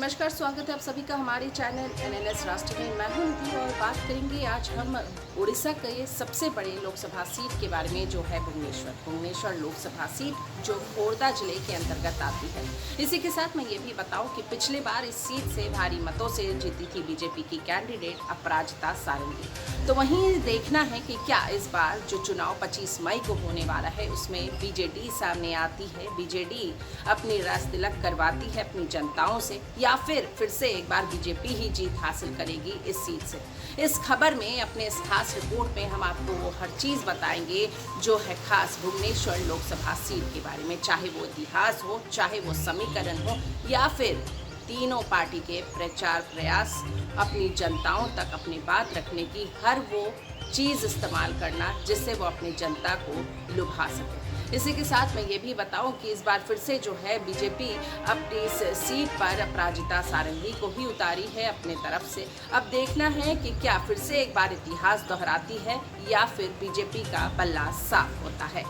नमस्कार, स्वागत है आप सभी का हमारे चैनल एनएनएस राष्ट्र में। मैं हूं निधि और बात करेंगे आज हम उड़ीसा के सबसे बड़े लोकसभा सीट के बारे में, जो है भुवनेश्वर लोकसभा सीट, जो खोर्धा जिले के अंतर्गत आती है। इसी के साथ मैं ये भी बताऊं कि पिछले बार इस सीट से भारी मतों से जीती थी बीजेपी की कैंडिडेट अपराजिता सारंगी। तो वहीं देखना है कि क्या इस बार जो चुनाव 25 मई को होने वाला है उसमें बीजेडी सामने आती है, बीजेडी अपनी रास तिलक करवाती है अपनी जनताओं से, या फिर से एक बार बीजेपी ही जीत हासिल करेगी इस सीट से। इस खबर में, अपने इस खास रिपोर्ट में हम आपको वो हर चीज़ बताएंगे जो है खास भुवनेश्वर लोकसभा सीट के बारे में, चाहे वो इतिहास हो, चाहे वो समीकरण हो, या फिर तीनों पार्टी के प्रचार प्रयास, अपनी जनताओं तक अपनी बात रखने की हर वो चीज़ इस्तेमाल करना जिससे वो अपनी जनता को लुभा सके। इसी के साथ मैं ये भी बताऊं कि इस बार फिर से जो है बीजेपी अपनी इस सीट पर अपराजिता सारंगी को ही उतारी है अपने तरफ से। अब देखना है कि क्या फिर से एक बार इतिहास दोहराती है या फिर बीजेपी का पल्ला साफ होता है।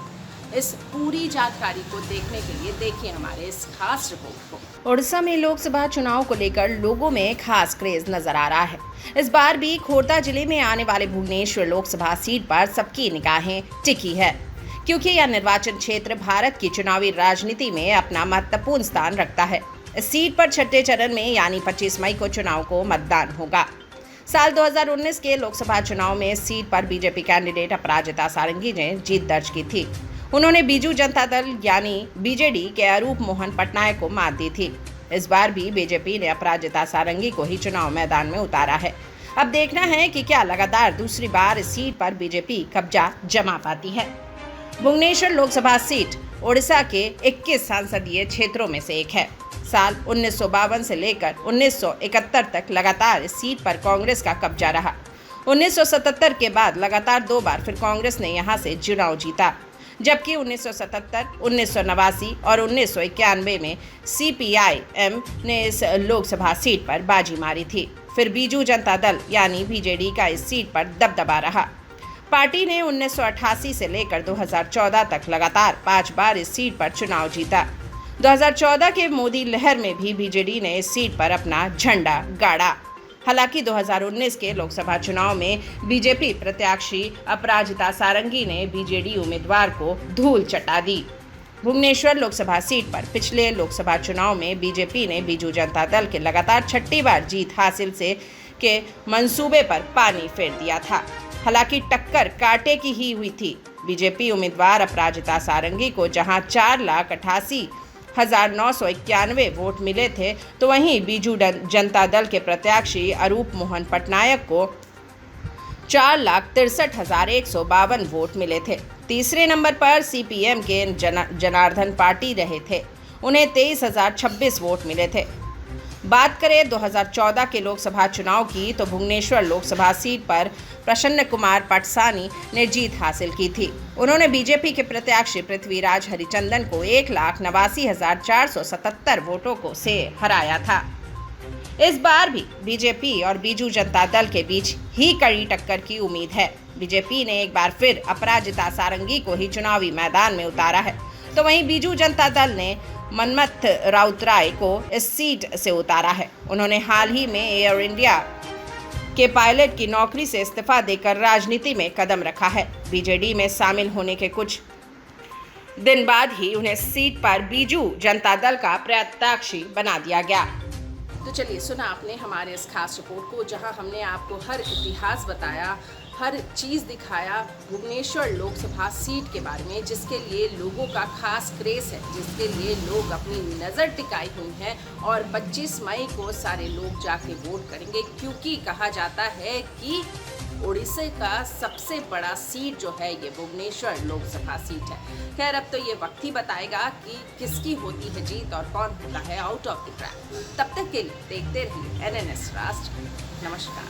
इस पूरी जानकारी को देखने के लिए देखिए हमारे इस खास रिपोर्ट को। उड़ीसा में लोकसभा चुनाव को लेकर लोगों में खास क्रेज नजर आ रहा है। इस बार भी खोर्धा जिले में आने वाले भुवनेश्वर लोकसभा सीट पर सबकी निगाहें टिकी है, क्योंकि यह निर्वाचन क्षेत्र भारत की चुनावी राजनीति में अपना महत्वपूर्ण स्थान रखता है। इस सीट पर छठे चरण में यानी 25 मई को चुनाव को मतदान होगा। साल 2019 के लोकसभा चुनाव में इस सीट पर बीजेपी कैंडिडेट अपराजिता सारंगी ने जीत दर्ज की थी। उन्होंने बीजू जनता दल यानी बीजेडी के अरूप मोहन पटनायक को मात दी थी। इस बार भी बीजेपी ने अपराजिता सारंगी को ही चुनाव मैदान में उतारा है। अब देखना है कि क्या लगातार दूसरी बार इस सीट पर बीजेपी कब्जा जमा पाती है। भुवनेश्वर लोकसभा सीट ओडिशा के 21 संसदीय क्षेत्रों में से एक है। साल 1952 से लेकर 1971 तक लगातार इस सीट पर कांग्रेस का कब्जा रहा। 1977 के बाद लगातार 2 बार फिर कांग्रेस ने यहां से चुनाव जीता, जबकि 1977, 1989 और 1991 में सीपीआईएम ने इस लोकसभा सीट पर बाजी मारी थी। फिर बीजू जनता दल यानी बीजेडी का इस सीट पर दबदबा रहा। पार्टी ने 1988 से लेकर 2014 तक लगातार 5 बार इस सीट पर चुनाव जीता। 2014 के मोदी लहर में भी बीजेडी ने इस सीट पर अपना झंडा गाड़ा। हालांकि 2019 के लोकसभा चुनाव में बीजेपी प्रत्याशी अपराजिता सारंगी ने बीजेडी उम्मीदवार को धूल चटा दी। भुवनेश्वर लोकसभा सीट पर पिछले लोकसभा चुनाव में बीजेपी ने बीजू जनता दल के लगातार छठी बार जीत हासिल से के मंसूबे पर पानी फेर दिया था। हालांकि टक्कर कांटे की ही हुई थी। बीजेपी उम्मीदवार अपराजिता सारंगी को जहां 4,88,991 वोट मिले थे, तो वहीं बीजू जनता दल के प्रत्याशी अरूप मोहन पटनायक को 4,63,152 वोट मिले थे। तीसरे नंबर पर सीपीएम के जनार्दन पाटिल रहे थे, उन्हें 23,026 वोट मिले थे। बात करें 2014 के लोकसभा चुनाव की, तो भुवनेश्वर लोकसभा सीट पर प्रसन्न कुमार पटसानी ने जीत हासिल की थी। उन्होंने बीजेपी के प्रत्याशी पृथ्वीराज हरिचंदन को 1,89,477 वोटों को से हराया था। इस बार भी बीजेपी और बीजू जनता दल के बीच ही कड़ी टक्कर की उम्मीद है। बीजेपी ने एक बार फिर अपराजिता सारंगी को ही चुनावी मैदान में उतारा है, तो वहीं बीजू जनता दल ने मनमथ राउतराय को इस सीट से उतारा है। उन्होंने हाल ही में एयर इंडिया के पायलट की नौकरी से इस्तीफा देकर राजनीति में कदम रखा है। बीजेडी में शामिल होने के कुछ दिन बाद ही उन्हें सीट पर बीजू जनता दल का प्रत्याशी बना दिया गया। तो चलिए, सुना आपने हमारे इस खास रिपोर्ट को, जहां हमने आपको हर इतिहास बताया, हर चीज़ दिखाया भुवनेश्वर लोकसभा सीट के बारे में, जिसके लिए लोगों का खास क्रेज है, जिसके लिए लोग अपनी नज़र टिकाई हुई हैं। और 25 मई को सारे लोग जाके वोट करेंगे, क्योंकि कहा जाता है कि उड़ीसा का सबसे बड़ा सीट जो है ये भुवनेश्वर लोकसभा सीट है। खैर, अब तो ये वक्त ही बताएगा कि किसकी होती है जीत और कौन होता है आउट ऑफ द ट्रैक। तब तक के लिए देखते रहिए एनएनएस राष्ट्र। नमस्कार।